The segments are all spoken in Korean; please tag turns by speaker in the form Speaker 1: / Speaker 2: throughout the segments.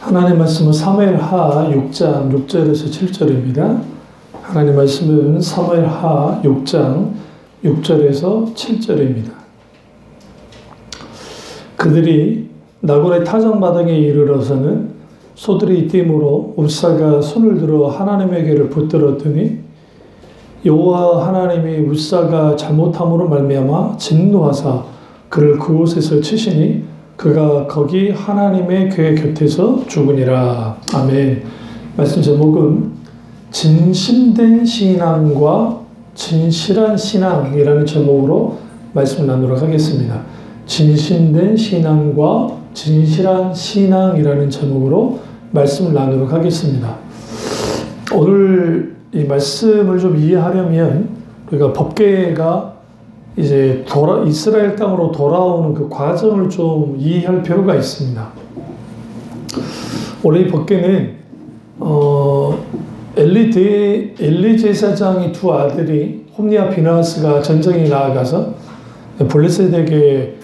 Speaker 1: 하나님 말씀은 사무엘하 6장 6절에서 7절입니다. 하나님 말씀은 사무엘하 6장 6절에서 7절입니다. 그들이 나곤의 타작마당에 이르러서는 소들이 뛰므로 웃사가 손을 들어 하나님에게를 붙들었더니 여호와 하나님이 웃사가 잘못함으로 말미암아 진노하사 그를 그곳에서 치시니 그가 거기 하나님의 궤 곁에서 죽으니라. 아멘. 말씀 제목은 진심된 신앙과 진실한 신앙이라는 제목으로 말씀을 나누도록 하겠습니다. 진심된 신앙과 진실한 신앙이라는 제목으로 말씀을 나누도록 하겠습니다. 오늘 이 말씀을 좀 이해하려면 우리가 법궤가 이제 이스라엘 땅으로 돌아오는 그 과정을 좀 이해할 필요가 있습니다. 원래 이 법궤는 엘리 제사장의 두 아들이 홈니와 비나스가 전쟁에 나아가서 블레셋에게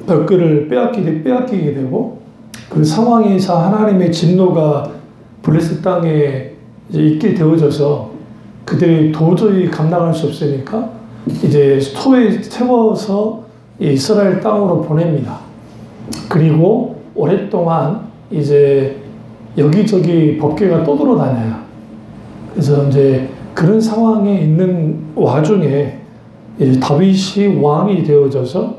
Speaker 1: 법궤를 빼앗기게 되고 그 상황에서 하나님의 진노가 블레셋 땅에 이제 있게 되어져서 그들이 도저히 감당할 수 없으니까 이제 소에 태워서 이스라엘 땅으로 보냅니다. 그리고 오랫동안 이제 여기저기 법궤가 떠돌아다녀요. 그래서 이제 그런 상황에 있는 와중에 이제 다윗이 왕이 되어져서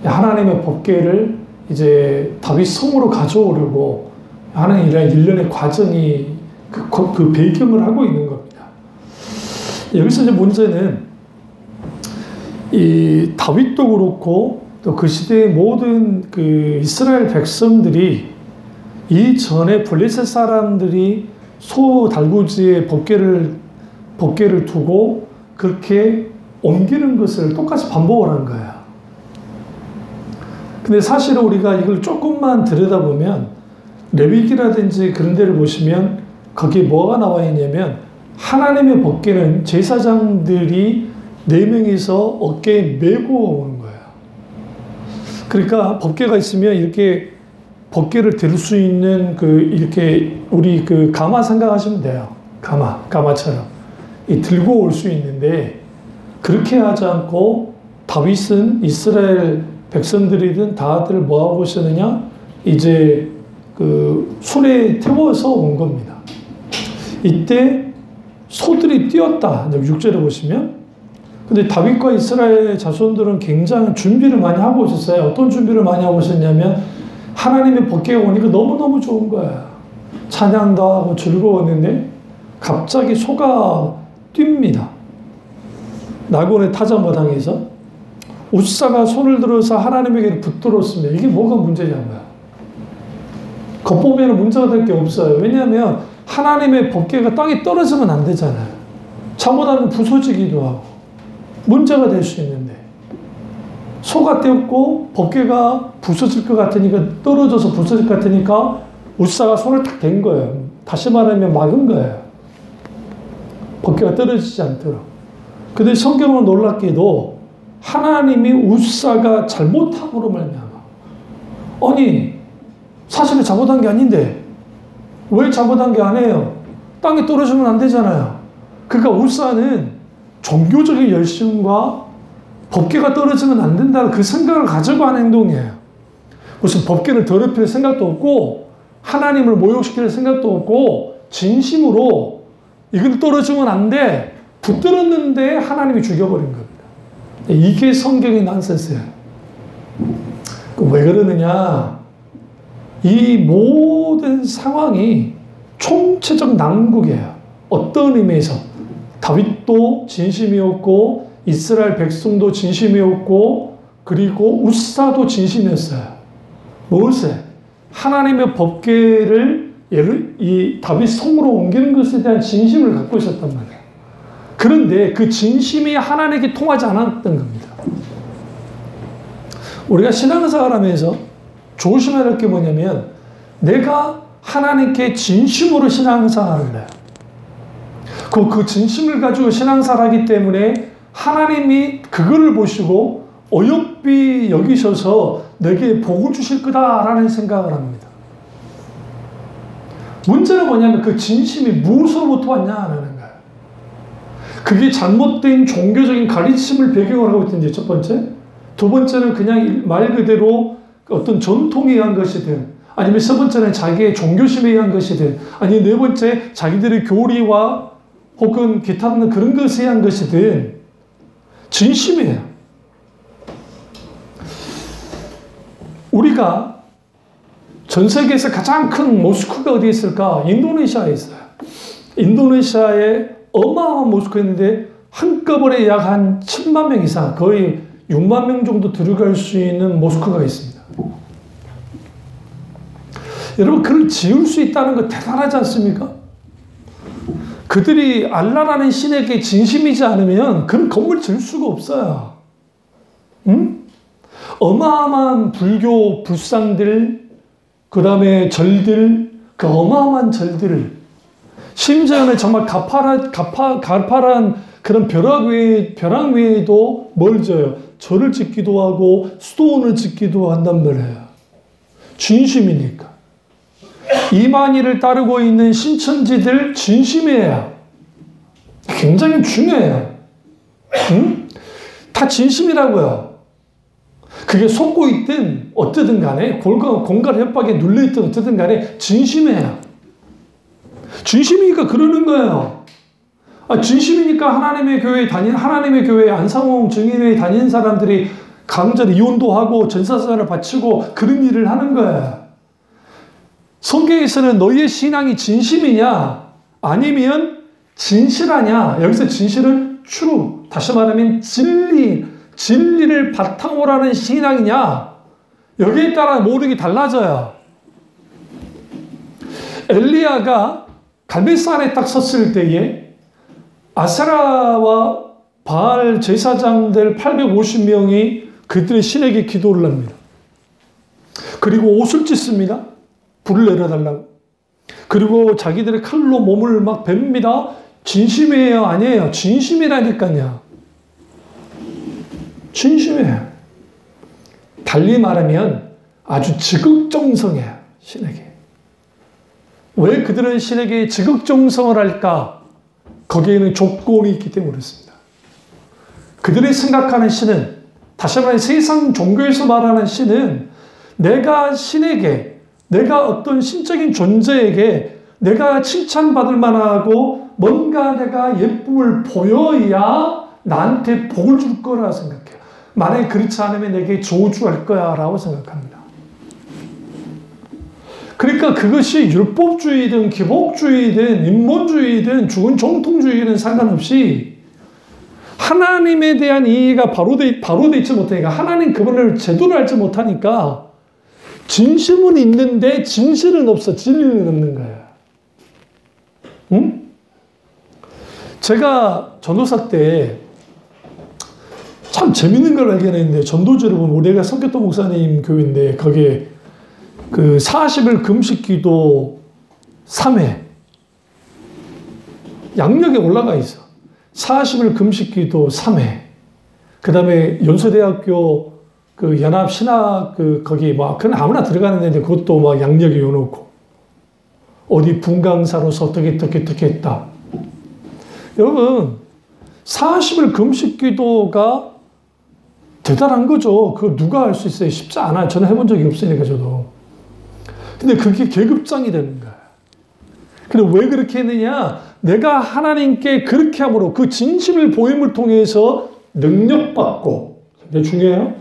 Speaker 1: 하나님의 법궤를 이제 다윗 성으로 가져오려고 하는 일련의 과정이 그 배경을 하고 있는 겁니다. 여기서 이제 문제는 이 다윗도 그렇고 또 그 시대의 모든 그 이스라엘 백성들이 이전에 블레셋 사람들이 소 달구지에 법궤를 두고 그렇게 옮기는 것을 똑같이 반복을 한 거예요. 근데 사실은 우리가 이걸 조금만 들여다보면 레위기라든지 그런 데를 보시면 거기에 뭐가 나와 있냐면 하나님의 법궤는 제사장들이 4명이서 어깨에 메고 오는 거예요. 그러니까 법궤가 있으면 이렇게 법궤를 들 수 있는 이렇게 우리 가마 생각하시면 돼요. 가마처럼. 들고 올 수 있는데 그렇게 하지 않고 다윗은 이스라엘 백성들이든 다들 뭐 하고 있었느냐? 이제 손에 태워서 온 겁니다. 이때 소들이 뛰었다. 6절에 보시면. 근데 다윗과 이스라엘 자손들은 굉장히 준비를 많이 하고 오셨어요. 어떤 준비를 많이 하고 오셨냐면 하나님의 법궤가 오니까 너무너무 좋은 거야. 찬양도 하고 즐거웠는데 갑자기 소가 뜁니다. 나곤의 타작마당에서 웃사가 손을 들어서 하나님에게 붙들었습니다. 이게 뭐가 문제냐고요. 겉보면 문제가 될 게 없어요. 왜냐하면 하나님의 법궤가 땅에 떨어지면 안 되잖아요. 잘못하면 부서지기도 하고 문제가 될 수 있는데 소가 떼었고 법궤가 부서질 것 같으니까 떨어져서 부서질 것 같으니까 웃사가 손을 탁 댄 거예요. 다시 말하면 막은 거예요. 법궤가 떨어지지 않도록. 근데 성경은 놀랍게도 하나님이 웃사가 잘못함으로 말미암아. 아니 사실은 잘못한 게 아닌데 왜 잘못한 게 아니에요? 땅에 떨어지면 안 되잖아요. 그러니까 웃사는 종교적인 열심과 법궤가 떨어지면 안 된다는 그 생각을 가지고 하는 행동이에요. 무슨 법궤를 더럽힐 생각도 없고 하나님을 모욕시킬 생각도 없고 진심으로 이건 떨어지면 안 돼. 붙들었는데 하나님이 죽여버린 겁니다. 이게 성경의 난센스예요. 왜 그러느냐? 이 모든 상황이 총체적 난국이에요. 어떤 의미에서 다윗도 진심이었고 이스라엘 백성도 진심이었고 그리고 웃사도 진심이었어요. 무엇에? 하나님의 법궤를 이 다윗 성으로 옮기는 것에 대한 진심을 갖고 있었단 말이에요. 그런데 그 진심이 하나님께 통하지 않았던 겁니다. 우리가 신앙생활 하면서 조심해야 할 게 뭐냐면 내가 하나님께 진심으로 신앙생활을 해요. 그 진심을 가지고 신앙생활하기 때문에 하나님이 그거를 보시고 어여삐 여기셔서 내게 복을 주실 거다라는 생각을 합니다. 문제는 뭐냐면 그 진심이 무엇으로부터 왔냐라는 거예요. 그게 잘못된 종교적인 가르침을 배경으로 하고 있든지 첫 번째. 두 번째는 그냥 말 그대로 어떤 전통에 의한 것이든, 아니면 세 번째는 자기의 종교심에 의한 것이든, 아니면 네 번째 자기들의 교리와 혹은 기타 등 그런 것에 의한 것이든 진심이에요. 우리가 전 세계에서 가장 큰 모스크가 어디에 있을까? 인도네시아에 있어요. 인도네시아에 어마어마한 모스크가 있는데 한꺼번에 약 한 7만 명 이상, 거의 6만 명 정도 들어갈 수 있는 모스크가 있습니다. 여러분, 그걸 지을 수 있다는 거 대단하지 않습니까? 그들이 알라라는 신에게 진심이지 않으면 그런 건물을 지을 수가 없어요. 응? 어마어마한 불교 불상들, 그 다음에 절들, 그 어마어마한 절들을, 심지어는 정말 가파란 그런 벼락 위에도 뭘 져요? 절을 짓기도 하고 스톤을 짓기도 한단 말이에요. 진심이니까. 이만희를 따르고 있는 신천지들 진심이에요. 굉장히 중요해요. 응? 다 진심이라고요. 그게 속고 있든 어쨌든 간에 공갈 협박에 눌려있든 어쨌든 간에 진심이에요. 진심이니까 그러는 거예요. 진심이니까 하나님의 교회 안상홍 증인회에 다니는 사람들이 강제로 이혼도 하고 전사사를 바치고 그런 일을 하는 거예요. 성경에서는 너희의 신앙이 진심이냐 아니면 진실하냐, 여기서 진실은 true, 다시 말하면 진리를 바탕으로 하는 신앙이냐, 여기에 따라 모든 게 달라져요. 엘리야가 갈멜산에 딱 섰을 때에 아세라와 바알 제사장들 850명이 그들의 신에게 기도를 합니다. 그리고 옷을 찢습니다. 불을 내려달라고. 그리고 자기들의 칼로 몸을 막 뱁니다. 진심이에요? 아니에요? 진심이라니까요. 진심이에요. 달리 말하면 아주 지극정성이에요. 신에게. 왜 그들은 신에게 지극정성을 할까? 거기에는 조건이 있기 때문에 그렇습니다. 그들이 생각하는 신은, 다시 말해 세상 종교에서 말하는 신은 내가 신에게, 내가 어떤 신적인 존재에게 내가 칭찬받을 만하고 뭔가 내가 예쁨을 보여야 나한테 복을 줄 거라 생각해요. 만약에 그렇지 않으면 내게 저주할 거야 라고 생각합니다. 그러니까 그것이 율법주의든 기복주의든 인본주의든 죽은 정통주의든 상관없이 하나님에 대한 이해가 바로 돼 있지 못하니까, 하나님 그분을 제대로 알지 못하니까 진심은 있는데 진실은 없어. 진리는 없는 거예요. 응? 제가 전도사 때 참 재밌는 걸 발견했는데, 전도지를 보면 우리가 성교도 목사님 교회인데 거기에 그 40일 금식 기도 3회 양력에 올라가 있어. 40일 금식 기도 3회. 그 다음에 연수대학교 그 연합신학 거기 그건 아무나 들어가는 데인데 그것도 막 양력에 요놓고 어디 분강사로서 어떻게 했다. 여러분 40일 금식 기도가 대단한 거죠. 그거 누가 할 수 있어요? 쉽지 않아요. 저는 해본 적이 없으니까 저도. 근데 그게 계급장이 되는 거예요. 그래 왜 그렇게 했느냐? 내가 하나님께 그렇게 함으로 그 진심을 보임을 통해서 능력받고, 되게 중요해요.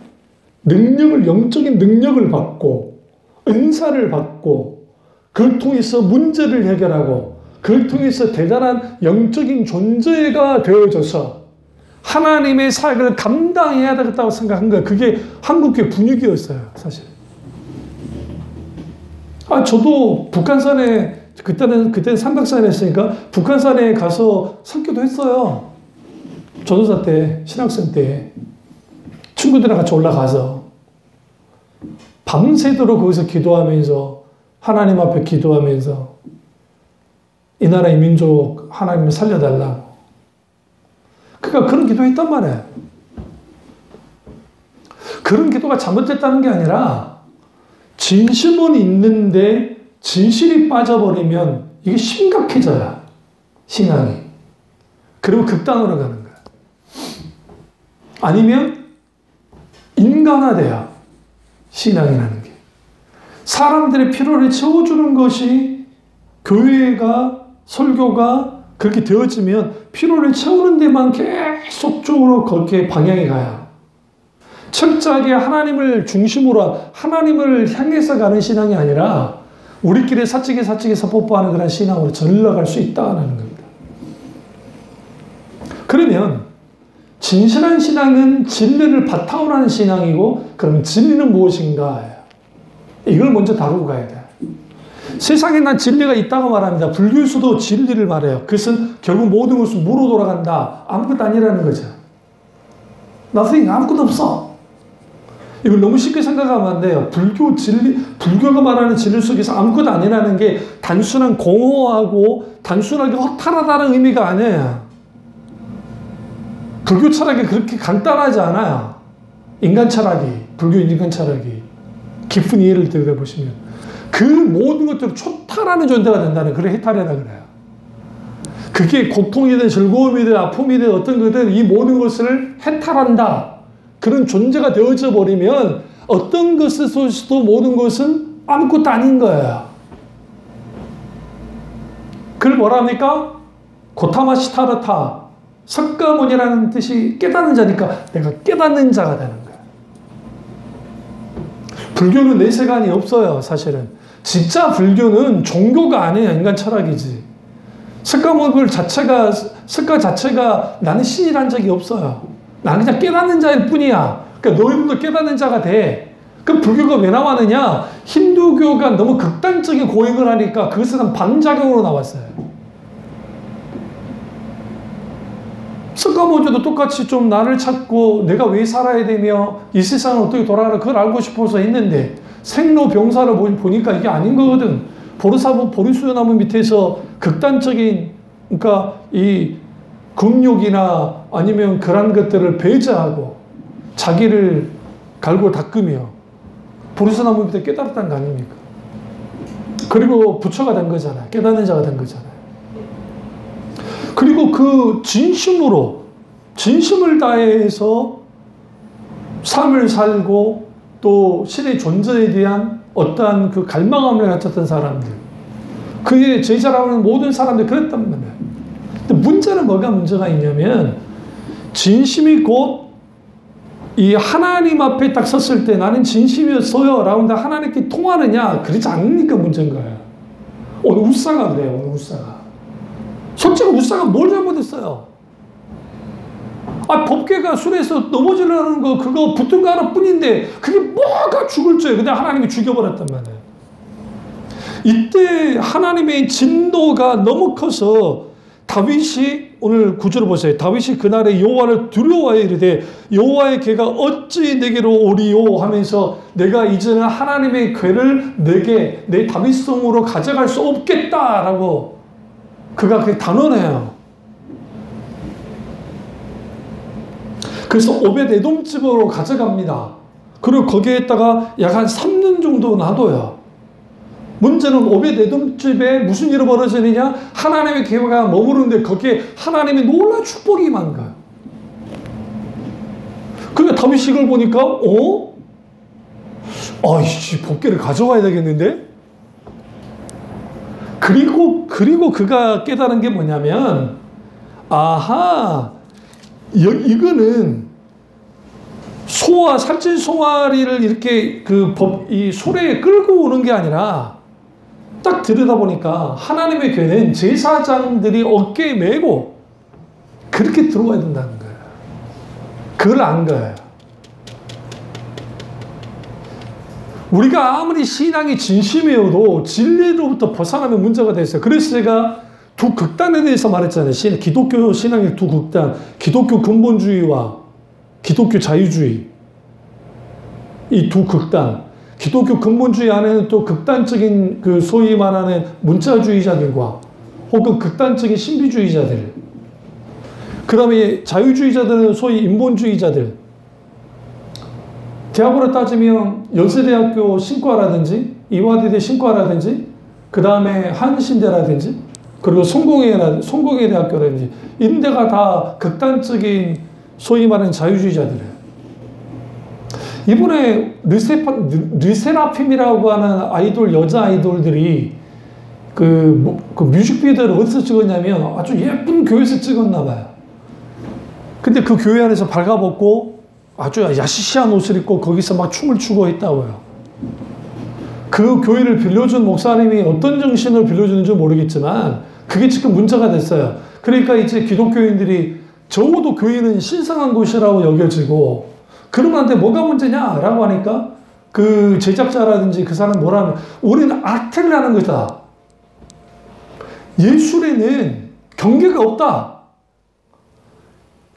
Speaker 1: 영적인 능력을 받고, 은사를 받고, 그걸 통해서 문제를 해결하고, 그걸 통해서 대단한 영적인 존재가 되어져서 하나님의 사역을 감당해야 되겠다고 생각한 거예요. 그게 한국교회 분위기였어요, 사실. 저도 북한산에, 그때는 삼각산에 했으니까 북한산에 가서 설교도 했어요. 전도사 때, 신학생 때. 친구들이랑 같이 올라가서 밤새도록 거기서 기도하면서, 하나님 앞에 기도하면서 이 나라의 민족 하나님을 살려달라고. 그러니까 그런 기도 했단 말이에요. 그런 기도가 잘못됐다는 게 아니라 진심은 있는데 진실이 빠져버리면 이게 심각해져요. 신앙이. 그리고 극단으로 가는 거예요. 아니면 인간화돼요. 신앙이라는 게. 사람들의 필요를 채워주는 것이 교회가, 설교가 그렇게 되어지면 필요를 채우는 데만 계속적으로 그렇게 방향이 가요. 철저하게 하나님을 중심으로 하나님을 향해서 가는 신앙이 아니라 우리끼리 사측에서 뽀뽀하는 그런 신앙으로 전락할 수 있다는 겁니다. 그러면 진실한 신앙은 진리를 바탕으로 하는 신앙이고, 그러면 진리는 무엇인가? 이걸 먼저 다루고 가야 돼요. 세상에 난 진리가 있다고 말합니다. 불교에서도 진리를 말해요. 그것은 결국 모든 것은 무로 돌아간다. 아무것도 아니라는 거죠. Nothing, 아무것도 없어. 이걸 너무 쉽게 생각하면 안 돼요. 불교가 말하는 진리 속에서 아무것도 아니라는 게 단순한 공허하고 단순하게 허탈하다는 의미가 아니에요. 불교 철학이 그렇게 간단하지 않아요. 인간 철학이, 불교 인간 철학이. 깊은 이해를 들여다보시면. 그 모든 것들을 초탈하는 존재가 된다는 그런 해탈이라 그래요. 그게 고통이든 즐거움이든 아픔이든 어떤 거든 이 모든 것을 해탈한다. 그런 존재가 되어져 버리면 어떤 것에서도 모든 것은 아무것도 아닌 거예요. 그걸 뭐라 합니까? 고타마시타르타. 석가모니라는 뜻이 깨닫는 자니까 내가 깨닫는 자가 되는 거예요. 불교는 내세관이 없어요, 사실은. 진짜 불교는 종교가 아니에요. 인간 철학이지. 석가 자체가 나는 신이란 적이 없어요. 나는 그냥 깨닫는 자일 뿐이야. 그러니까 너희들도 깨닫는 자가 돼. 그럼 불교가 왜 나왔느냐? 힌두교가 너무 극단적인 고행을 하니까 그것은 반작용으로 나왔어요. 석가모니도 똑같이 좀 나를 찾고 내가 왜 살아야 되며 이 세상을 어떻게 돌아가나 그걸 알고 싶어서 했는데 생로병사를 보니까 이게 아닌 거거든. 보리수나무 밑에서 극단적인, 그러니까 이 금욕이나 아니면 그런 것들을 배제하고 자기를 갈고 닦으며 보리수나무 밑에 깨달았다는 거 아닙니까? 그리고 부처가 된 거잖아요. 깨닫는 자가 된 거잖아요. 그리고 그 진심을 다해서 삶을 살고 또 신의 존재에 대한 어떠한 그 갈망함을 가졌던 사람들, 그의 제자라는 모든 사람들이 그랬단 말이에요. 근데 문제는 뭐가 문제가 있냐면, 진심이 곧 이 하나님 앞에 딱 섰을 때 나는 진심이었어요 라고 하는데 하나님께 통하느냐? 그렇지 않으니까 문제인 거예요. 오늘 우사가 그래요. 오늘 우사가. 솔직히 우사가 뭘 잘못했어요? 법계가 술에서 넘어지려는 거 그거 붙은 거 하나뿐인데 그게 뭐가 죽을 죄. 근데 하나님이 죽여버렸단 말이에요. 이때 하나님의 진노가 너무 커서 다윗이, 오늘 구절을 보세요. 다윗이 그날에 여호와를 두려워하여 이르되 여호와의 궤가 어찌 내게로 오리요 하면서 내가 이제는 하나님의 궤를 내게 내 다윗성으로 가져갈 수 없겠다라고 그가 그게 단언해요. 그래서 오벳에돔 집으로 가져갑니다. 그리고 거기에다가 약 한 3년 정도 놔둬요. 문제는 오벳에돔 집에 무슨 일이 벌어지느냐? 하나님의 궤가 머무르는데 거기에 하나님의 놀라운 축복이 임한 거예요. 그러니까 다윗이 이걸 보니까 아이씨, 법궤를 가져와야 되겠는데? 그리고 그가 깨달은 게 뭐냐면, 아하, 이거는 살찐 송아리를 이렇게 이 소래에 끌고 오는 게 아니라 딱 들여다보니까 하나님의 궤는 제사장들이 어깨에 메고 그렇게 들어와야 된다는 거예요. 그걸 안 거예요. 우리가 아무리 신앙이 진심이어도 진리로부터 벗어나면 문제가 됐어요. 그래서 제가 두 극단에 대해서 말했잖아요. 기독교 신앙의 두 극단. 기독교 근본주의와 기독교 자유주의. 이 두 극단. 기독교 근본주의 안에는 또 극단적인 그 소위 말하는 문자주의자들과 혹은 극단적인 신비주의자들. 그 다음에 자유주의자들은 소위 인본주의자들. 대학으로 따지면 연세대학교 신과라든지 이화대대 신과라든지 그 다음에 한신대라든지, 그리고 성공회 대학교라든지, 인대가 다 극단적인 소위 말하는 자유주의자들이에요. 이번에 르세라핌이라고 하는 아이돌, 여자 아이돌들이 그 뮤직비디오를 어디서 찍었냐면 아주 예쁜 교회에서 찍었나 봐요. 근데 그 교회 안에서 발가벗고 아주 야시시한 옷을 입고 거기서 막 춤을 추고 있다고요. 그 교회를 빌려준 목사님이 어떤 정신을 빌려주는지 모르겠지만 그게 지금 문제가 됐어요. 그러니까 이제 기독교인들이 적어도 교회는 신성한 곳이라고 여겨지고 그러면 안 돼, 뭐가 문제냐라고 하니까 그 제작자라든지 그 사람 뭐라면 우리는 아트를 하는 거다. 예술에는 경계가 없다.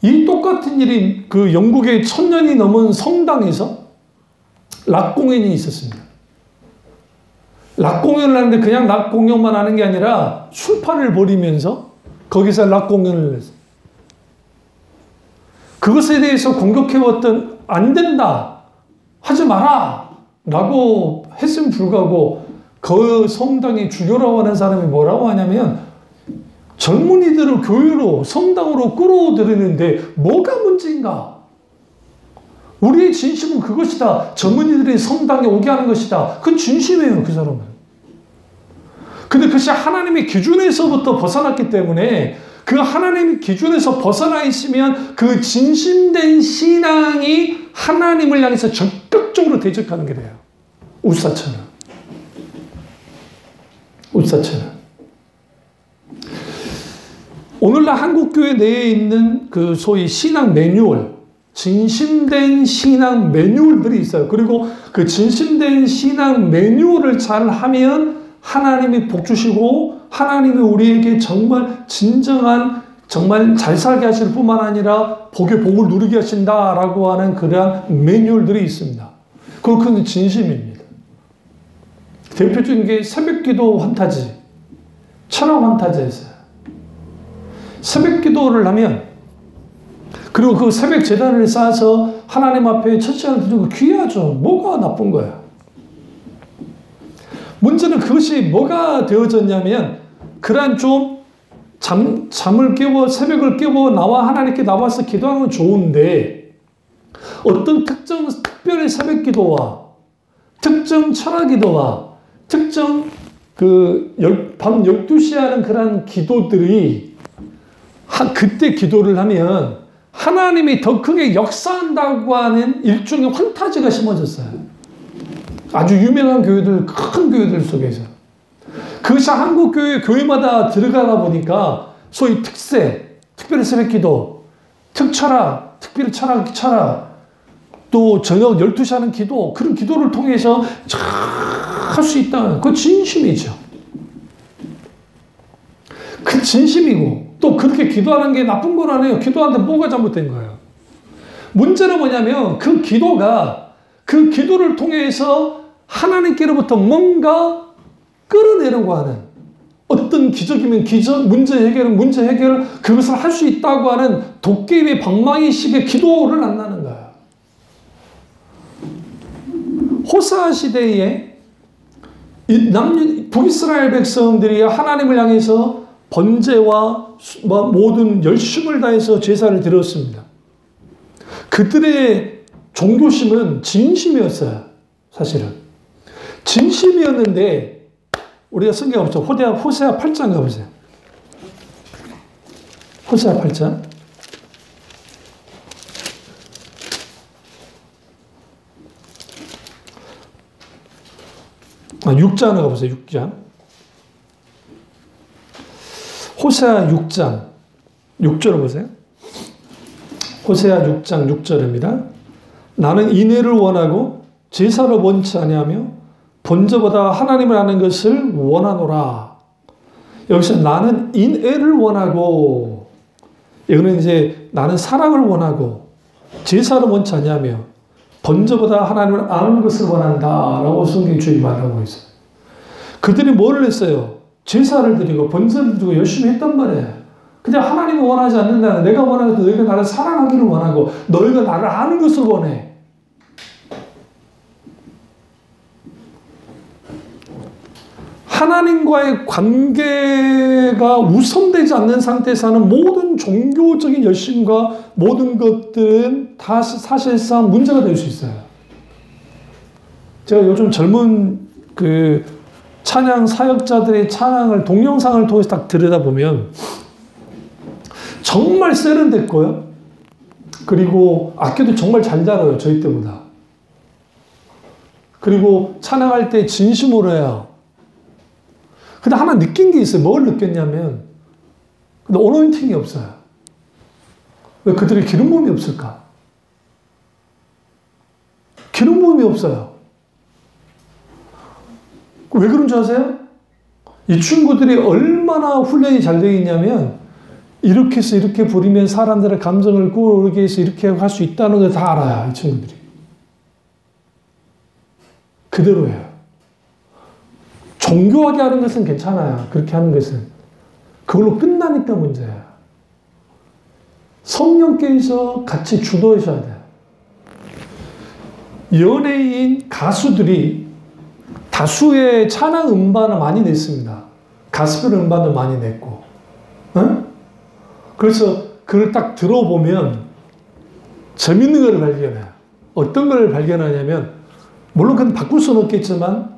Speaker 1: 이 똑같은 일이 그 영국의 1000년이 넘은 성당에서 락 공연이 있었습니다. 락 공연을 하는데 그냥 락 공연만 하는 게 아니라 술판을 벌이면서 거기서 락 공연을 했어요. 그것에 대해서 공격해왔던 안 된다, 하지 마라 라고 했으면 불구하고 그 성당의 주교라고 하는 사람이 뭐라고 하냐면 젊은이들을 교회로 성당으로 끌어들이는데 뭐가 문제인가? 우리의 진심은 그것이다. 젊은이들이 성당에 오게 하는 것이다. 그건 진심이에요, 그 사람은. 근데 그것이 하나님의 기준에서부터 벗어났기 때문에 그 하나님의 기준에서 벗어나 있으면 그 진심된 신앙이 하나님을 향해서 적극적으로 대적하는 게 돼요. 우사처는. 오늘날 한국교회 내에 있는 그 소위 신앙 매뉴얼, 진심된 신앙 매뉴얼들이 있어요. 그리고 그 진심된 신앙 매뉴얼을 잘 하면 하나님이 복 주시고 하나님이 우리에게 정말 진정한 정말 잘 살게 하실 뿐만 아니라 복의 복을 누리게 하신다라고 하는 그러한 매뉴얼들이 있습니다. 그건 진심입니다. 대표적인 게 새벽기도 환타지, 철학 환타지였어요. 새벽기도를 하면 그리고 그 새벽 제단을 쌓아서 하나님 앞에 첫 시간을 드리고 귀하죠. 뭐가 나쁜 거야? 문제는 그것이 뭐가 되어졌냐면 그러한 좀 잠을 깨워 새벽을 깨워 나와 하나님께 나와서 기도하는 건 좋은데 어떤 특별한 새벽 기도와 특정 철학 기도와 특정 밤 12시에 하는 그런 기도들이 그때 기도를 하면 하나님이 더 크게 역사한다고 하는 일종의 환타지가 심어졌어요. 아주 유명한 교회들, 큰 교회들 속에서. 그것이 한국 교회마다 들어가다 보니까 소위 특세, 특별히 새벽기도, 특철학, 특별히 철학, 또 저녁 12시 하는 기도, 그런 기도를 통해서 할 수 있다. 그거 진심이죠. 그 진심이고 또 그렇게 기도하는 게 나쁜 건 아니에요. 기도하는데 뭐가 잘못된 거예요. 문제는 뭐냐면 그 기도를 통해서 하나님께로부터 뭔가 끌어내려고 하는 어떤 기적이면 기적, 문제 해결, 그것을 할 수 있다고 하는 도깨비의 방망이식의 기도를 안 나는 거야. 호사 시대에 북이스라엘 백성들이 하나님을 향해서 번제와 모든 열심을 다해서 제사를 드렸습니다. 그들의 종교심은 진심이었어요. 사실은. 진심이었는데 우리가 성경 가보죠. 호세아 8장 가보세요. 호세아 8장. 6장 가보세요. 6장. 호세아 6장 6절을 보세요. 호세아 6장 6절입니다. 나는 인애를 원하고 제사를 원치 아니하며 번제보다 하나님을 아는 것을 원하노라. 여기서 나는 인애를 원하고, 이거는 이제 나는 사랑을 원하고 제사를 원치 아니하며 번제보다 하나님을 아는 것을 원한다라고 성경이 주의 말하고 있어요. 그들이 뭘 했어요? 제사를 드리고 번제를 드리고 열심히 했단 말이에요. 근데 하나님은 원하지 않는다. 내가 원하는 것도 너희가 나를 사랑하기를 원하고 너희가 나를 아는 것을 원해. 하나님과의 관계가 우선되지 않는 상태에서 하는 모든 종교적인 열심과 모든 것들은 다 사실상 문제가 될 수 있어요. 제가 요즘 젊은 그 찬양 사역자들의 찬양을 동영상을 통해서 딱 들여다보면 정말 세련됐고요. 그리고 악기도 정말 잘 다뤄요. 저희 때보다. 그리고 찬양할 때 진심으로 해요. 근데 하나 느낀 게 있어요. 뭘 느꼈냐면, 근데 어노인팅이 없어요. 왜 그들의 기름 부음이 없을까? 기름 부음이 없어요. 왜 그런 줄 아세요? 이 친구들이 얼마나 훈련이 잘 되어 있냐면, 이렇게 해서 이렇게 부리면 사람들의 감정을 끌어오르게 해서 이렇게 할 수 있다는 걸 다 알아요. 이 친구들이. 그대로 해요. 정교하게 하는 것은 괜찮아요. 그렇게 하는 것은. 그걸로 끝나니까 문제야. 성령께서 같이 주도하셔야 돼요. 연예인, 가수들이 다수의 찬양 음반을 많이 냈습니다. 가스펠 음반을 많이 냈고. 응? 그래서 그걸 딱 들어보면 재밌는 걸 발견해요. 어떤 걸 발견하냐면, 물론 그건 바꿀 수는 없겠지만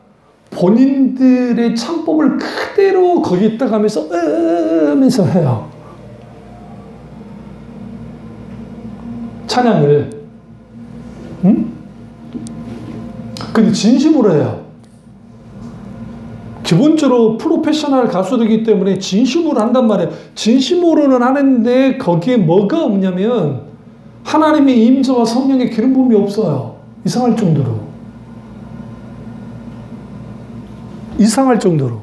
Speaker 1: 본인들의 창법을 그대로 거기다 가면서 하면서 해요. 찬양을. 응? 근데 진심으로 해요. 기본적으로 프로페셔널 가수들이기 때문에 진심으로 한단 말이에요. 진심으로는 하는데 거기에 뭐가 없냐면 하나님의 임재와 성령의 기름 부음이 없어요. 이상할 정도로. 이상할 정도로.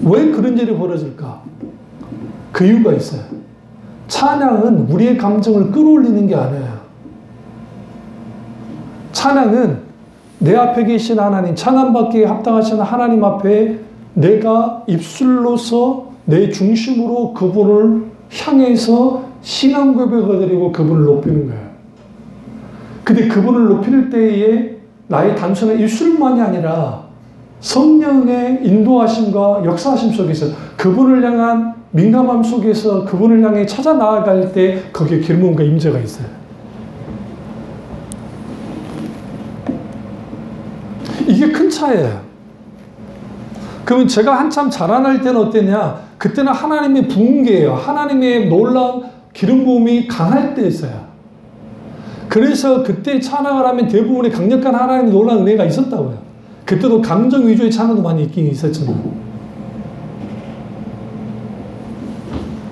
Speaker 1: 왜 그런 일이 벌어질까? 그 이유가 있어요. 찬양은 우리의 감정을 끌어올리는 게 아니에요. 찬양은 내 앞에 계신 하나님, 찬양받기에 합당하신 하나님 앞에 내가 입술로서 내 중심으로 그분을 향해서 신앙 고백을 드리고 그분을 높이는 거예요. 근데 그분을 높일 때에 나의 단순한 입술만이 아니라 성령의 인도하심과 역사하심 속에서 그분을 향한 민감함 속에서 그분을 향해 찾아 나아갈 때 거기에 기름부음과 임재가 있어요. 이게 큰 차이예요. 그러면 제가 한참 자라날 때는 어땠냐? 그때는 하나님의 부흥계예요. 하나님의 놀라운 기름 부음이 강할 때였어요. 그래서 그때 찬양을 하면 대부분의 강력한 하나님의 놀라운 은혜가 있었다고요. 그때도 감정 위주의 찬양도 많이 있긴 있었지만.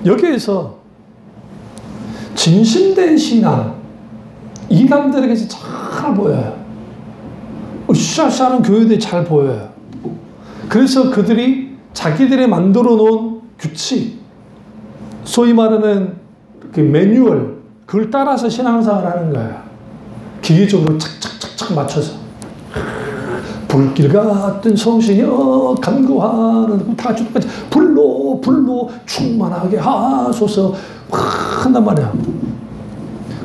Speaker 1: 여기에서 진심된 신앙, 이단들에게서 잘 보여요. 으쌰으쌰하는 교회들이 잘 보여요. 그래서 그들이 자기들이 만들어 놓은 규칙, 소위 말하는 그 매뉴얼, 그걸 따라서 신앙생활을 하는 거예요. 기계적으로 착착착착 맞춰서. 불길 같은 성신여 간구하는 다 같이 똑같이 불로 충만하게 하소서 한단 말이야.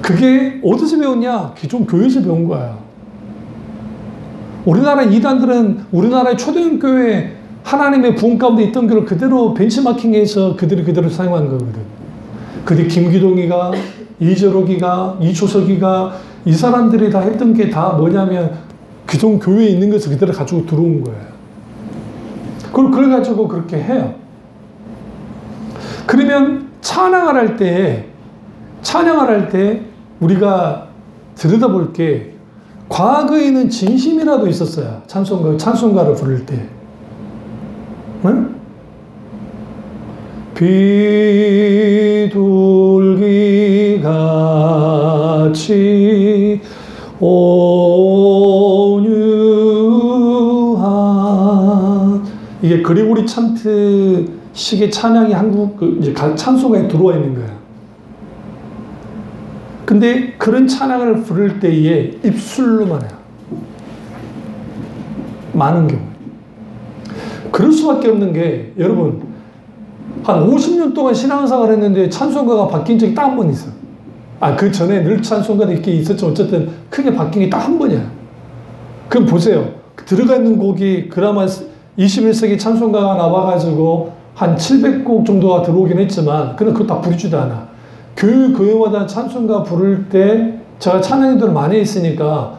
Speaker 1: 그게 어디서 배웠냐? 기존 교회에서 배운 거야. 우리나라 이단들은 우리나라의 초대형 교회 하나님의 부흥 가운데 있던 걸 그대로 벤치마킹해서 그들이 그대로 사용한 거거든. 그들이 김기동이가 이재록이가 이초석이가 이 사람들이 다 했던 게 다 뭐냐면 기존 교회에 있는 것을 그대로 가지고 들어온 거예요. 그걸 가지고 그렇게 해요. 그러면 찬양을 할 때 우리가 들여다볼 게 과거에는 진심이라도 있었어요. 찬송가를 부를 때. 응? 비둘기 같이 온유한 이게 그리고리 찬트 식의 찬양이 한국 이제 찬송가에 들어와 있는 거예요. 근데 그런 찬양을 부를 때에 입술로만 해요. 많은 경우. 그럴 수밖에 없는 게 여러분 한 50년 동안 신앙생활을 했는데 찬송가가 바뀐 적이 딱 한 번 있어. 그 전에 늘 찬송가도 이렇게 있었죠. 어쨌든 크게 바뀐 게 딱 한 번이야. 그럼 보세요. 들어가 있는 곡이 그나마 21세기 찬송가가 나와가지고 한 700곡 정도가 들어오긴 했지만, 근데 그거 다 부르지도 않아. 교회마다 찬송가 부를 때 제가 찬양인도를 많이 했으니까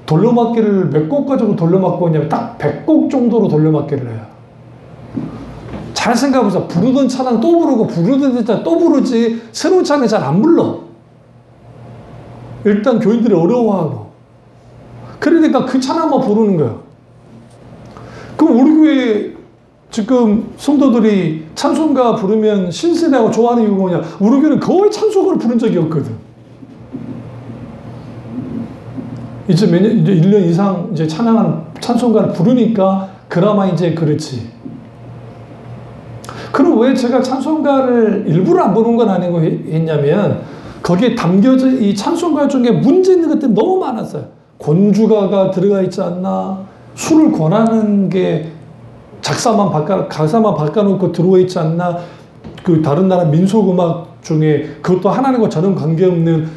Speaker 1: 돌려막기를 몇 곡 가지고 돌려막고 있냐면 딱 100곡 정도로 돌려막기를 해요. 잘 생각해보세요. 부르던 찬양 또 부르고 부르던 찬양 또 부르지 새로운 찬양 잘 안 불러. 일단 교인들이 어려워하고. 그러니까 그 찬양만 부르는 거야. 그럼 우리 교회 지금 성도들이 찬송가 부르면 신세대하고 좋아하는 이유가 뭐냐? 우리 교회는 거의 찬송가를 부른 적이 없거든. 이제 몇 년, 이제 1년 이상 이제 찬송가를 부르니까 그나마 이제 그렇지. 그럼 왜 제가 찬송가를 일부러 안 부르는 건 아니고 했냐면, 거기에 담겨져, 이 찬송가 중에 문제 있는 것들이 너무 많았어요. 곤주가가 들어가 있지 않나? 술을 권하는 게 가사만 바꿔놓고 들어와 있지 않나? 그 다른 나라 민속음악 중에 그것도 하나님과 전혀 관계없는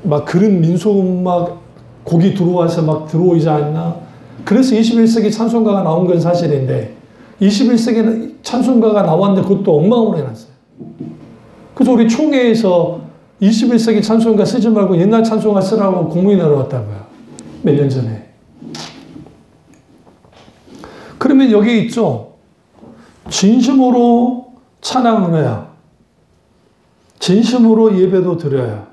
Speaker 1: 막 그런 민속음악 곡이 들어와서 막 들어오지 않나? 그래서 21세기 찬송가가 나온 건 사실인데, 21세기 찬송가가 나왔는데 그것도 엉망으로 해놨어요. 그래서 우리 총회에서 21세기 찬송가 쓰지 말고 옛날 찬송가 쓰라고 공문이 날아왔다고요. 몇 년 전에. 그러면 여기 있죠. 진심으로 찬양을 해야. 진심으로 예배도 드려야.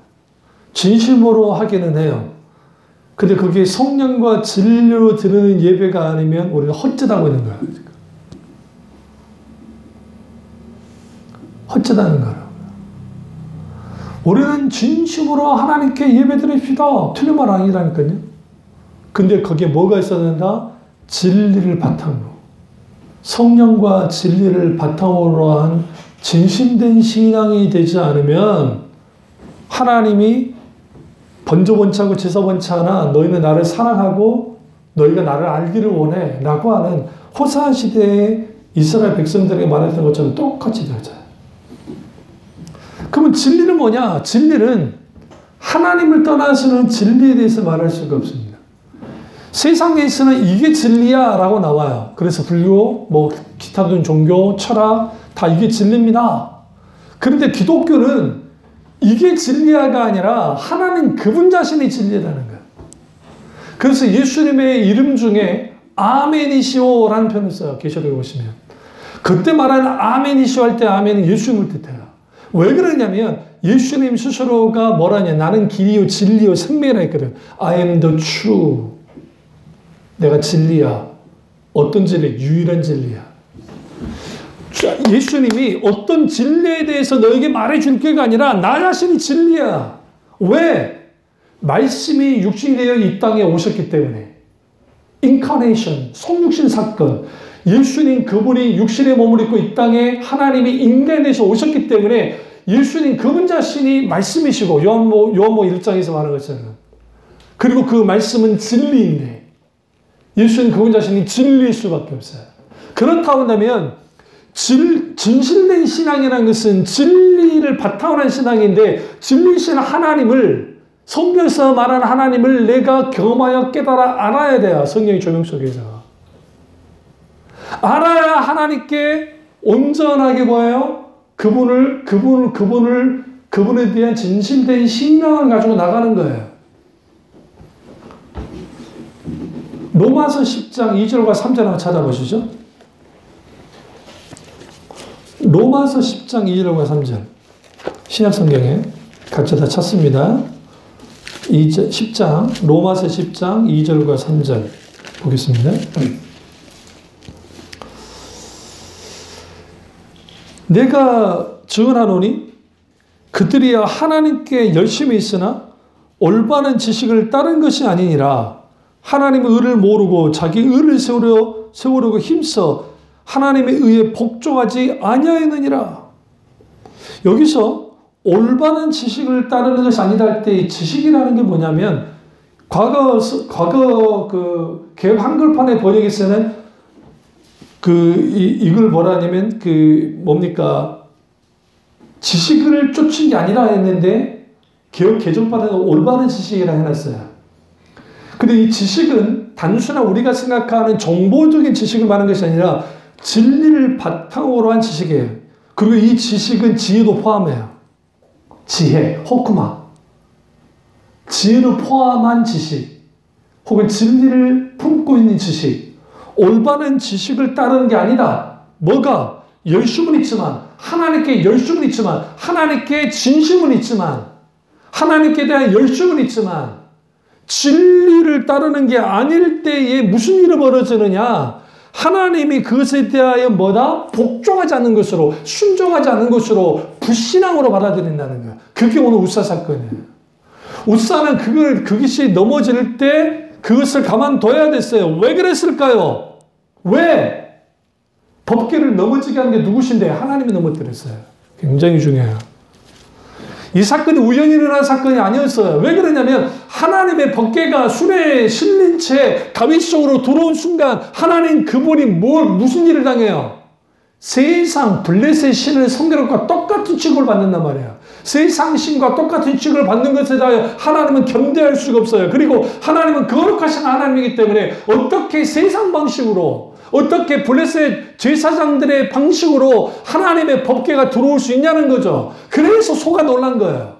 Speaker 1: 진심으로 하기는 해요. 근데 그게 성령과 진리로 드리는 예배가 아니면 우리는 헛짓하고 있는 거야. 헛짓하는 거라고요. 우리는 진심으로 하나님께 예배 드립시다. 틀린 말 아니라니까요. 근데 거기에 뭐가 있어야 된다? 진리를 바탕으로. 성령과 진리를 바탕으로 한 진심된 신앙이 되지 않으면 하나님이 번저번차고 제사번차나 너희는 나를 사랑하고 너희가 나를 알기를 원해 라고 하는 호사 시대의 이스라엘 백성들에게 말했던 것처럼 똑같이 되어져요. 그러면 진리는 뭐냐? 진리는 하나님을 떠나서는 진리에 대해서 말할 수가 없습니다. 세상에서는 이게 진리야 라고 나와요. 그래서 불교, 뭐 기타 등 종교, 철학 다 이게 진리입니다. 그런데 기독교는 이게 진리야가 아니라 하나님 그분 자신이 진리라는 거예요. 그래서 예수님의 이름 중에 아멘이시오라는 표현을 써요. 계시록에 보시면. 그때 말하는 아멘이시오 할 때 아멘은 예수님을 뜻해요. 왜 그러냐면 예수님 스스로가 뭐라냐? 나는 길이요 진리요 생명이라 했거든. I am the true. 내가 진리야. 어떤 진리? 유일한 진리야. 예수님이 어떤 진리에 대해서 너에게 말해줄 게가 아니라 나 자신이 진리야. 왜? 말씀이 육신이 되어 이 땅에 오셨기 때문에. 인카네이션, 성육신 사건. 예수님 그분이 육신의 몸을 입고 이 땅에 하나님이 인간에서 오셨기 때문에 예수님 그분 자신이 말씀이시고 요한모 1장에서 말한 것처럼. 그리고 그 말씀은 진리인데 예수님 그분 자신이 진리일 수밖에 없어요. 그렇다고 한다면 진실된 신앙이라는 것은 진리를 바탕으로 한 신앙인데 진리신 하나님을 성경에서 말하는 하나님을 내가 경험하여 깨달아 알아야 돼요. 성령의 조명 속에서. 알아야 하나님께 온전하게 보여요. 그분에 대한 진실된 신앙을 가지고 나가는 거예요. 로마서 10장 2절과 3절 한번 찾아보시죠. 로마서 10장 2절과 3절. 신약성경에 같이 다 찾습니다. 10장, 로마서 10장 2절과 3절 보겠습니다. 내가 증언하노니 그들이야 하나님께 열심히 있으나 올바른 지식을 따른 것이 아니니라. 하나님의 의를 모르고 자기 의를 세우려고 힘써 하나님의 의에 복종하지 아니하였느니라. 여기서 올바른 지식을 따르는 것이 아니다 할 때 지식이라는 게 뭐냐면 과거 그 개혁 한글판의 번역에서는 이걸 뭐라 하냐면 뭡니까? 지식을 쫓은 게 아니라 했는데 개혁 개정판에는 올바른 지식이라 해놨어요. 근데 이 지식은 지식은 단순한 우리가 생각하는 정보적인 지식을 말하는 것이 아니라 진리를 바탕으로 한 지식이에요. 그리고 이 지식은 지혜도 포함해요. 지혜, 호크마. 지혜를 포함한 지식, 혹은 진리를 품고 있는 지식, 올바른 지식을 따르는 게 아니다. 뭐가? 열심은 있지만, 하나님께 열심은 있지만, 하나님께 진심은 있지만, 하나님께 대한 열심은 있지만, 진리를 따르는 게 아닐 때에 무슨 일이 벌어지느냐? 하나님이 그것에 대하여 뭐다? 복종하지 않는 것으로, 순종하지 않는 것으로 불신앙으로 받아들인다는 거예요. 그게 오늘 웃사 사건이에요. 웃사는 그것이 넘어질 때 그것을 가만둬야 됐어요. 왜 그랬을까요? 왜? 법궤를 넘어지게 하는 게 누구신데? 하나님이 넘어뜨렸어요. 굉장히 중요해요. 이 사건이 우연히 일어난 사건이 아니었어요. 왜 그러냐면 하나님의 법궤가 수레에 실린 채 다윗 속으로 들어온 순간 하나님 그분이 무슨 일을 당해요? 세상 블레셋 신을 성결과 똑같은 취급을 받는단 말이에요. 세상 신과 똑같은 취급을 받는 것에 대하여 하나님은 견뎌할 수가 없어요. 그리고 하나님은 거룩하신 하나님이기 때문에 어떻게 세상 방식으로, 어떻게 블레셋 제사장들의 방식으로 하나님의 법궤가 들어올 수 있냐는 거죠. 그래서 소가 놀란 거예요.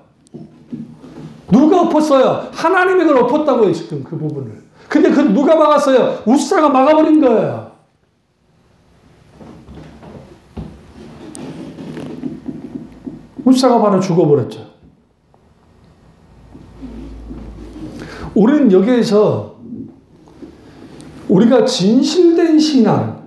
Speaker 1: 누가 엎었어요? 하나님이 그걸 엎었다고요, 지금 그 부분을. 근데 그 누가 막았어요? 웃사가 막아버린 거예요. 웃사가 바로 죽어버렸죠. 우리는 여기에서 우리가 진실된 신앙,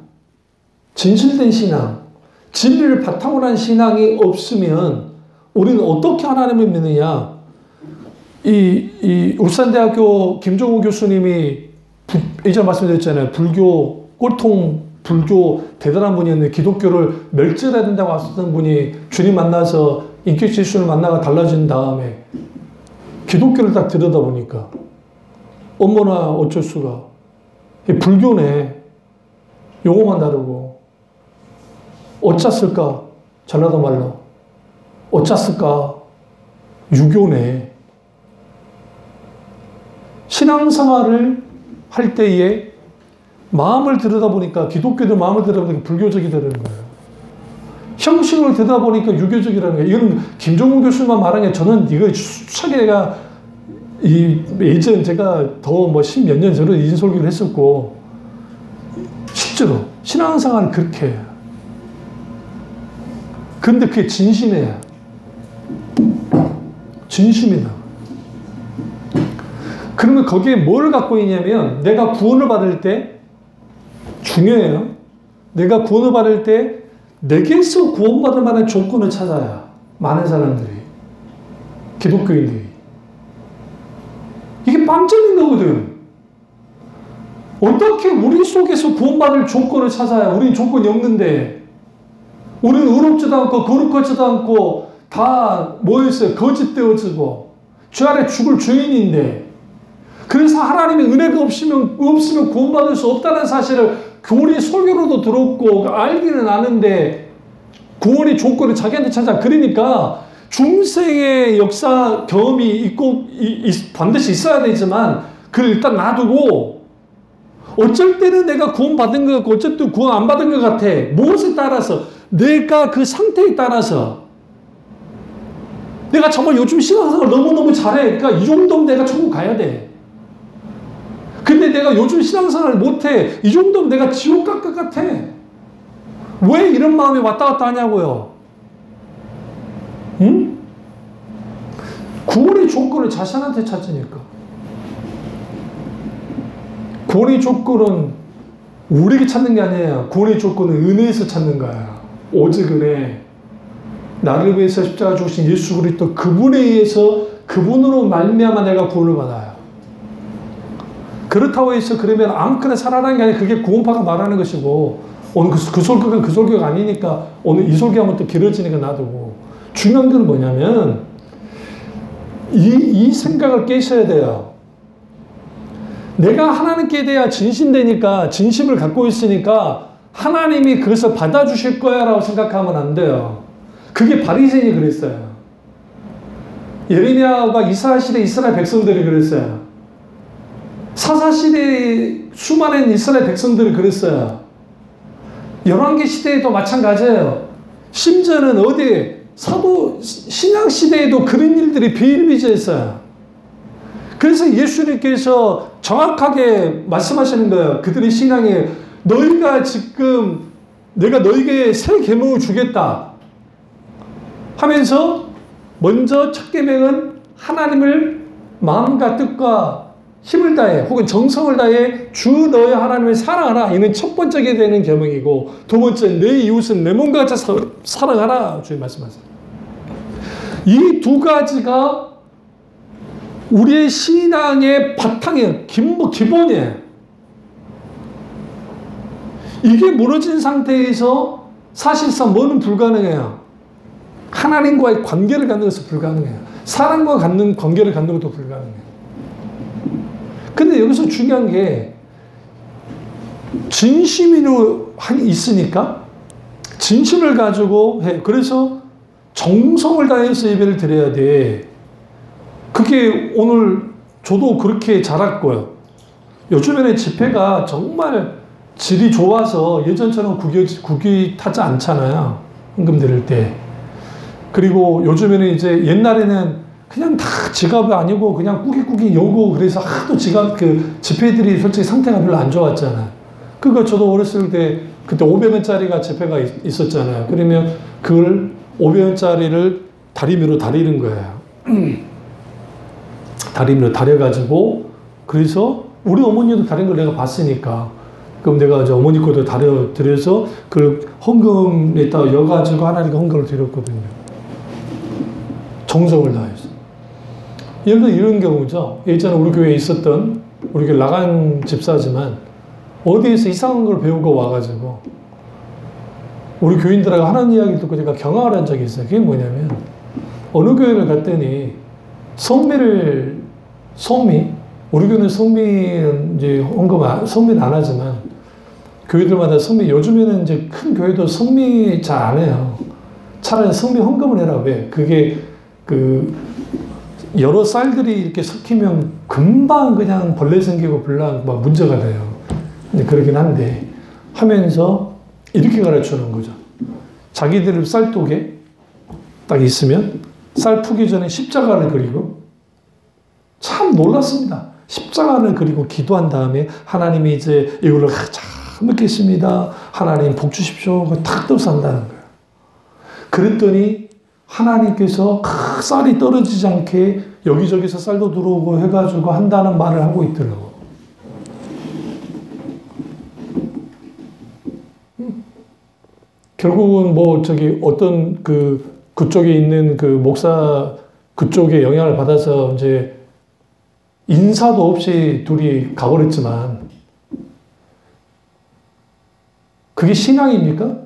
Speaker 1: 진리를 바탕으로 한 신앙이 없으면 우리는 어떻게 하나님을 믿느냐? 이 울산대학교 김종우 교수님이 예전에 말씀드렸잖아요. 불교 대단한 분이었는데 기독교를 멸절해야 된다고 하셨던 분이 주님 만나서 인격체 예수를 만나가 달라진 다음에 기독교를 딱 들여다보니까 어머나 어쩔 수가. 불교네. 용어만 다르고. 어쩌을까? 전라도 말로. 어쩌을까? 유교네. 신앙생활을 할 때에 마음을 들여다보니까 기독교도 마음을 들여다보니까 불교적이 되는 거예요. 형식을 들여다보니까 유교적이라는 거예요. 이건 김종우 교수만 말한 게 저는 이거 수차게 내가 예전 제가 더 십몇 년 전에 인설교를 했었고 실제로 신앙생활은 그렇게 해요. 근데 그게 진심이에요. 진심이다. 그러면 거기에 뭘 갖고 있냐면 내가 구원을 받을 때 중요해요. 내가 구원을 받을 때 내게서 구원받을 만한 조건을 찾아야 많은 사람들이 기독교인들이 이게 빵점인 거거든. 어떻게 우리 속에서 구원받을 조건을 찾아야 우리는 조건이 없는데 우리는 의롭지도 않고 거룩하지도 않고 다 뭐였어요? 거짓되어지고 주 아래 죽을 죄인인데 그래서 하나님의 은혜가 없으면 구원받을 수 없다는 사실을 우리 설교로도 들었고 알기는 아는데 구원의 조건을 자기한테 찾아. 그러니까 중생의 역사 경험이 있고 반드시 있어야 되지만 그걸 일단 놔두고 어쩔 때는 내가 구원받은 것 같고 어쩔 때는 구원 안 받은 것 같아. 무엇에 따라서? 내가 그 상태에 따라서 내가 정말 요즘 신앙생활 너무너무 잘해. 그러니까 이 정도면 내가 천국 가야 돼. 근데 내가 요즘 신앙생활을 못해. 이 정도면 내가 지옥 갈 것 같아. 왜 이런 마음이 왔다 갔다 하냐고요. 응? 구원의 조건을 자신한테 찾으니까. 구원의 조건은 우리에게 찾는 게 아니에요. 구원의 조건은 은혜에서 찾는 거야. 오직 은혜. 나를 위해서 십자가 죽으신 예수 그리스도 그분에 의해서 그분으로 말미암아 내가 구원을 받아요. 그렇다고 해서 그러면 아무거나 살아라는 게 아니라 그게 구원파가 말하는 것이고 오늘 그 설교가 그 설교가 아니니까 오늘 이 설교하면 또 길어지니까 놔두고 중요한 건 뭐냐면 이 생각을 깨셔야 돼요. 내가 하나님께 대해 진심되니까 진심을 갖고 있으니까 하나님이 그것을 받아주실 거야 라고 생각하면 안 돼요. 그게 바리새인이 그랬어요. 예레미야가 이스라엘 시대 이스라엘 백성들이 그랬어요. 사사시대의 수많은 이스라엘 백성들을 그랬어요. 열왕기 시대에도 마찬가지예요. 심지어는 어디에 사도 신약시대에도 그런 일들이 비일비재했어요. 그래서 예수님께서 정확하게 말씀하시는 거예요. 그들의 신앙에 너희가 지금 내가 너희에게 새 계명을 주겠다 하면서 먼저 첫 계명은 하나님을 마음과 뜻과 힘을 다해 혹은 정성을 다해 주 너희 하나님을 사랑하라. 이는 첫 번째 되는 계명이고 두 번째 내 이웃은 내 몸과 같이 사랑하라. 주님 말씀하세요. 이 두 가지가 우리의 신앙의 바탕이에요. 기본이에요. 이게 무너진 상태에서 사실상 뭐는 불가능해요. 하나님과의 관계를 갖는 것은 불가능해요. 사람과 갖는 관계를 갖는 것도 불가능해요. 근데 여기서 중요한 게 진심으로 있으니까 진심을 가지고 해. 그래서 정성을 다해서 예배를 드려야 돼. 그게 오늘 저도 그렇게 자랐고요. 요즘에는 집회가 정말 질이 좋아서 예전처럼 국이 타지 않잖아요. 헌금 드릴 때. 그리고 요즘에는 이제 옛날에는 그냥 다 지갑이 아니고 그냥 꾸깃꾸깃 여고 그래서 하도 집회들이 솔직히 상태가 별로 안 좋았잖아요. 그거 저도 어렸을 때 그때 500원짜리가 집회가 있었잖아요. 그러면 그걸 500원짜리를 다리미로 다리는 거예요. 다리미로 다려가지고 그래서 우리 어머니도 다른 걸 내가 봤으니까 그럼 내가 이제 어머니 것도 드려서 그걸 헌금에다가 여가지고 하나님께 헌금을 드렸거든요. 정성을 다해서. 예를 들어 이런 경우죠. 예전에 우리 교회에 있었던 우리 교회 나간 집사지만 어디에서 이상한 걸 배우고 와가지고 우리 교인들하고 하나님 이야기 듣고 제가 경악을 한 적이 있어요. 그게 뭐냐면 어느 교회를 갔더니 우리 교회는 성미는 이제 성미는 안 하지만 교회들마다 성미 요즘에는 이제 큰 교회도 성미 잘 안 해요. 차라리 성미 헌금을 해라. 왜? 그게 여러 쌀들이 이렇게 섞이면 금방 그냥 벌레 생기고 막 문제가 돼요. 근데 그러긴 한데 하면서 이렇게 가르치는 거죠. 자기들 쌀독에 딱 있으면 쌀 푸기 전에 십자가를 그리고 참 놀랐습니다. 십자가를 그리고 기도한 다음에 하나님이 이제 이걸로 잘 먹겠습니다. 하나님 복 주십시오. 탁 떠서 한다는 거예요. 그랬더니 하나님께서 쌀이 떨어지지 않게 여기저기서 쌀도 들어오고 해가지고 한다는 말을 하고 있더라고. 결국은 어떤 그쪽에 있는 목사 그쪽에 영향을 받아서 이제 인사도 없이 둘이 가버렸지만 그게 신앙입니까?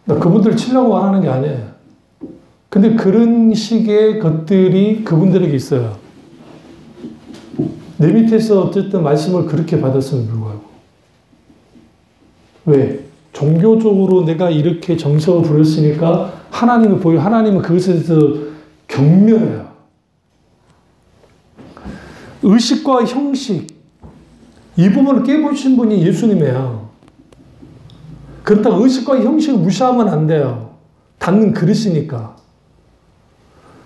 Speaker 1: 나 그분들을 치려고 말하는 게 아니에요. 근데 그런 식의 것들이 그분들에게 있어요. 내 밑에서 어쨌든 말씀을 그렇게 받았음을 불구하고. 왜? 종교적으로 내가 이렇게 정성을 부렸으니까 하나님은 그것에 대해서 경멸해요. 의식과 형식, 이 부분을 깨부신 분이 예수님이에요. 그렇다고 의식과 형식을 무시하면 안 돼요. 닿는 그릇이니까.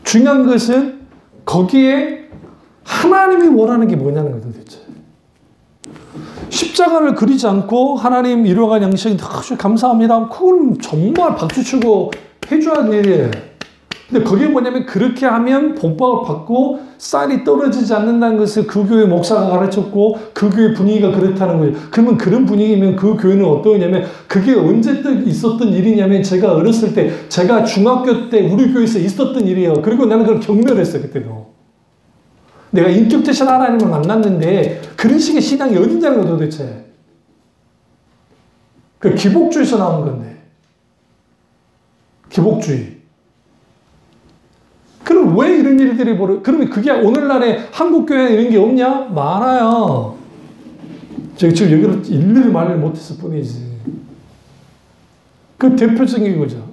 Speaker 1: 중요한 것은 거기에 하나님이 원하는 게 뭐냐는 거죠, 도대체. 십자가를 그리지 않고 하나님 이루어간 양식이 아주 감사합니다. 그건 정말 박수치고 해줘야 될 일이에요. 근데 그게 뭐냐면 그렇게 하면 복박을 받고 쌀이 떨어지지 않는다는 것을 그 교회 목사가 가르쳤고 그 교회 분위기가 그렇다는 거예요. 그러면 그런 분위기면 그 교회는 어떠냐면 그게 언제 있었던 일이냐면 제가 어렸을 때 제가 중학교 때 우리 교회에서 있었던 일이에요. 그리고 나는 그걸 경멸했어요. 그때도. 내가 인격 되신 하나님을 만났는데 그런 식의 신앙이 어딨냐는 거 도대체. 그 기복주의에서 나온 건데. 기복주의. 그럼 왜 이런 일들이 그러면 그게 오늘날에 한국교회에 이런 게 없냐? 많아요. 제가 지금 여기를 일일이 말을 못했을 뿐이지. 그 대표적인 거죠.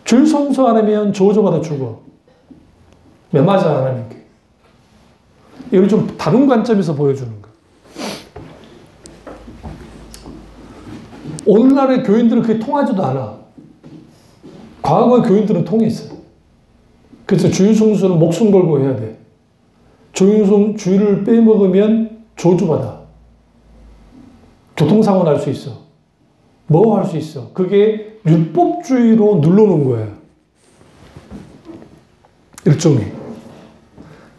Speaker 1: 줄 성수 안 하면 저주받아 죽어. 왜 맞아, 하나님께? 이걸 좀 다른 관점에서 보여주는 거예요. 오늘날의 교인들은 그게 통하지도 않아. 과거의 교인들은 통했어요. 그래서 주일 성수는 목숨 걸고 해야 돼. 주일을 빼먹으면 저주받아. 교통사고 날 수 있어. 뭐 할 수 있어. 그게 율법주의로 눌러놓은 거예요. 일종의.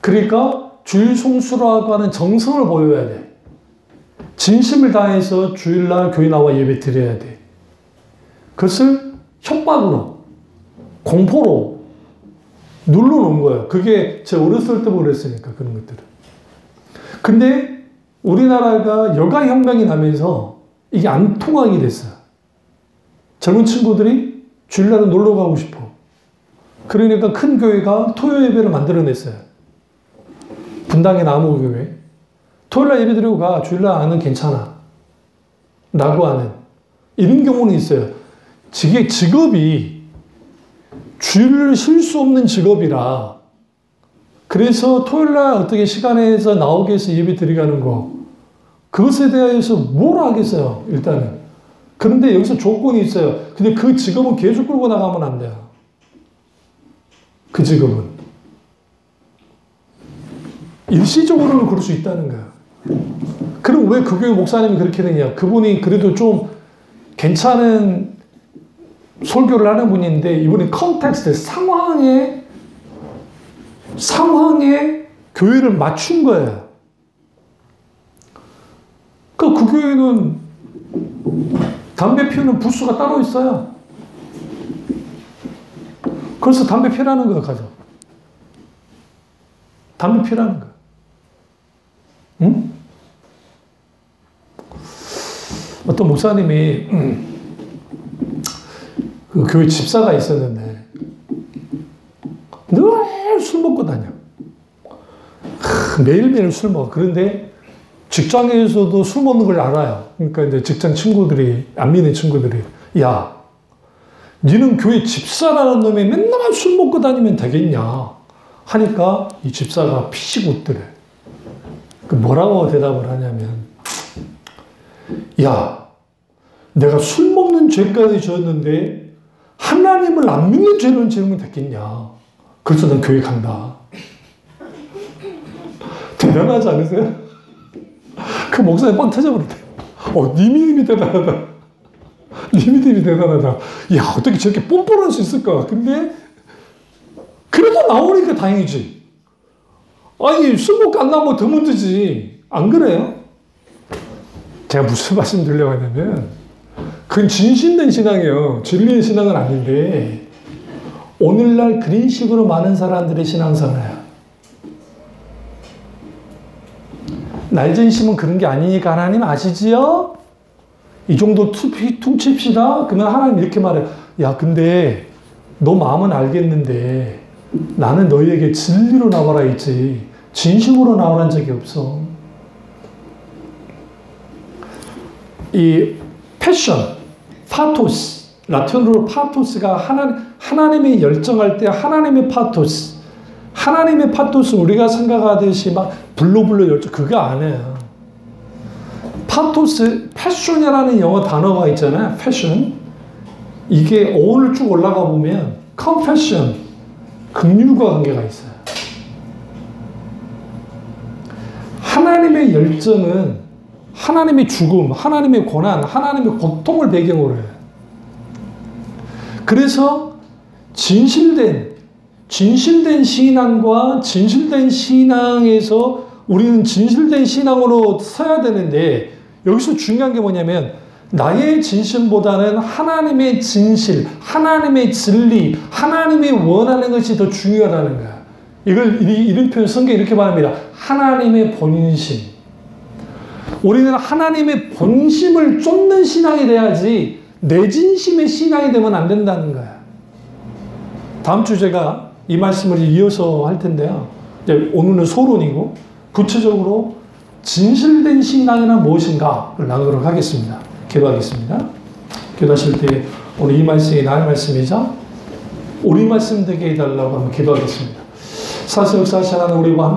Speaker 1: 그러니까 주일 성수라고 하는 정성을 보여야 돼. 진심을 다해서 주일날 교회 나와 예배 드려야 돼. 그것을 협박으로, 공포로 눌러놓은 거예요. 그게 제 어렸을 때부터 그랬으니까, 그런 것들은. 근데 우리나라가 여가혁명이 나면서 이게 안 통하게 됐어요. 젊은 친구들이 주일날은 놀러 가고 싶어. 그러니까 큰 교회가 토요 예배를 만들어냈어요. 분당의 나무교회. 토요일날 예배 드리고 가. 주일날 안은 괜찮아. 라고 하는. 이런 경우는 있어요. 직업이 주일을 쉴 수 없는 직업이라. 그래서 토요일날 어떻게 시간에서 나오게 해서 예배 드리가는 거. 그것에 대해서 뭘 하겠어요. 일단은. 그런데 여기서 조건이 있어요. 근데 그 직업은 계속 끌고 나가면 안 돼요. 그 직업은. 일시적으로는 그럴 수 있다는 거예요. 그럼 왜 그 교회 목사님이 그렇게 되냐? 그분이 그래도 좀 괜찮은 설교를 하는 분인데 이분이 컨텍스트, 상황에 교회를 맞춘 거예요. 그 교회는 담배 피우는 부스가 따로 있어요. 그래서 담배 피라는 거예요, 가서. 담배 피라는 거예요. 응? 어떤 목사님이 그 교회 집사가 있었는데 늘 술 먹고 다녀. 매일매일 술 먹어. 그런데 직장에서도 술 먹는 걸 알아요. 그러니까 이제 직장 친구들이, 안 믿는 친구들이, 야, 니는 교회 집사라는 놈이 맨날 술 먹고 다니면 되겠냐? 하니까 이 집사가 피식 웃더래. 그 뭐라고 대답을 하냐면, 야, 내가 술 먹는 죄까지 지었는데 하나님을 안 믿는 죄는 지으면 됐겠냐? 그래서 난 교회 간다. 대단하지 않으세요? 그 목사님 빵 터져버렸대. 니 믿음이 대단하다. 니 믿음이 대단하다. 야, 어떻게 저렇게 뻔뻔할 수 있을까? 근데 그래도 나오니까 다행이지. 아니, 술 먹고 안 나오면 더 문제지. 안 그래요? 제가 무슨 말씀 드리려고 하냐면, 그건 진실된 신앙이에요. 진리의 신앙은 아닌데, 오늘날 그런 식으로 많은 사람들의 신앙생활이야. 날전심은 그런 게 아니니까 하나님 아시지요? 이 정도 퉁칩시다. 그러면 하나님 이렇게 말해. 야, 근데 너 마음은 알겠는데 나는 너희에게 진리로 나와라 했지 진심으로 나오란 적이 없어. 이 패션, 파토스, 라틴어로 파토스가 하나님의 열정할 때 하나님의 파토스. 하나님의 파토스 우리가 생각하듯이 막 불로불로 열정 그거 아니에요. 파토스, 패션이라는 영어 단어가 있잖아요. 패션. 이게 어원을 쭉 올라가 보면 컴패션, 긍휼과 관계가 있어요. 하나님의 열정은 하나님의 죽음, 하나님의 고난, 하나님의 고통을 배경으로 해요. 그래서 진실된 신앙과 진실된 신앙에서 우리는 진실된 신앙으로 서야 되는데 여기서 중요한 게 뭐냐면 나의 진심보다는 하나님의 진실, 하나님의 진리, 하나님이 원하는 것이 더 중요하다는 거야. 이런 표현 성경에 이렇게 말합니다. 하나님의 본심. 우리는 하나님의 본심을 쫓는 신앙이 돼야지 내 진심의 신앙이 되면 안 된다는 거야. 다음 주 제가 이 말씀을 이어서 할 텐데요. 오늘은 소론이고 구체적으로 진실된 신앙이란 무엇인가를 나누도록 하겠습니다. 기도하겠습니다. 기도하실 때 오늘 이 말씀이 나의 말씀이자 우리 말씀 되게 해달라고 한번 기도하겠습니다. 사실 역사하신 하나님 우리와